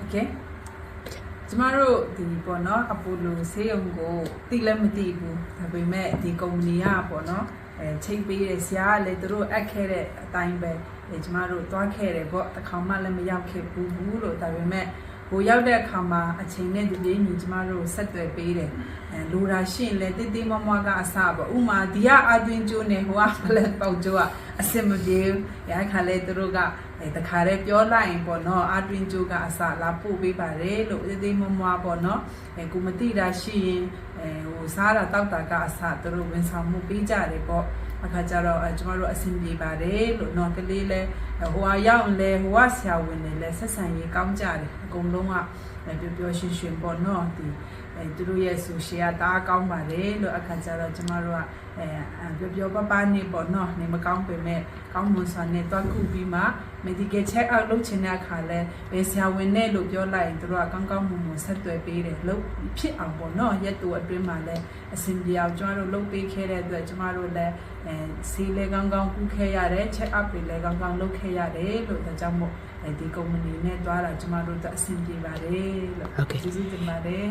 Okay. ကျမတို့ဒီပေါ့နော်အပိုလိုဆေးရုံကိုတိလည်းမသိဘူးဒါပေမဲ့ဒီကုမ္ပဏီကပေါ့နော်ချိတ်ပေးတဲ့ဆရာကလည်းသူတို့အပ်ခဲ့တဲ့အတိုင်းပဲကျမတို့သွားခဲ့တယ်ပေါ့တစ်ခါမှလည်းမရောက်ခဲ့ဘူးလို့ဒါပေမဲ့ဟိုရောက်တဲ့အခါမှာအချိန်နဲ့ဒီလေးညီကျမတို့ဆက်သွယ်ပေးတယ်လိုရာရှင်းလဲတိတိမမကအစပေါ့ဥမာဒီကအသွင်ကျိုးနဲ့ဟိုကဖလက်ပေါက်ကျိုးကအစင်မပြေဘူးရခါလဲသူတို့ကတခါတည်းပြောလိုက်ရင်ပေါ့နော်အသွင်ကျိုးကအစလာပို့ပေးပါတယ်လို့တိတိမမပေါ့နော်ကိုမတိတာရှိရင်ဟိုစားတာတောက်တာကအစသူတို့ဝန်ဆောင်မှုပေးကြတယ်ပေါ့အခါကျတော့ကျမတို့အဆင်ပြေပါတယ်လို့နော်ကလေးလဲဟိုဟာရောက်လဲဟိုကဆရာဝန်တွေလဲဆက်ဆံရေးကောင်းကြတယ်အကုန်လုံးကပျော်ရွှင်ရွှင်ပေါ့နော်ဒီသူတို့ရဲ့ဆိုရှယ်ကတားကောင်းပါတယ်လို့အခါကျတော့ကျမတို့ကပျော်ပပနေပေါ့နော်နေမကောင်းပေမဲ့ကောင်းမွန်စွာနဲ့တွားခုပြီးမှ medical check out လုပ်ချင်တဲ့အခါလဲဘယ်ဆရာဝန်နဲ့လို့ပြောလိုက်ရင်သူတို့ကကောင်းကောင်းမွန်မွန်ဆက်သွယ်ပေးတယ်လို့ဖြစ်အောင်ပေါ့နော်ရက်တူအတွင်းမှာလဲအဆင်ပြေအောင်ကျမတို့လုပ်ပေးခဲ့တဲ့အတွက်ကျမတို့လဲဆေးလဲကောင်းကောင်းကုခဲ့ရတယ် check up တွေလဲကောင်းကောင်းလုပ်ခဲ့ရတယ်လို့ဒါကြောင့်မို့ဒီကုမ္ပဏီနဲ့တွားတာကျမတို့အဆင်ပြေပါတယ်လို့ကျေးဇူးတင်ပါတယ်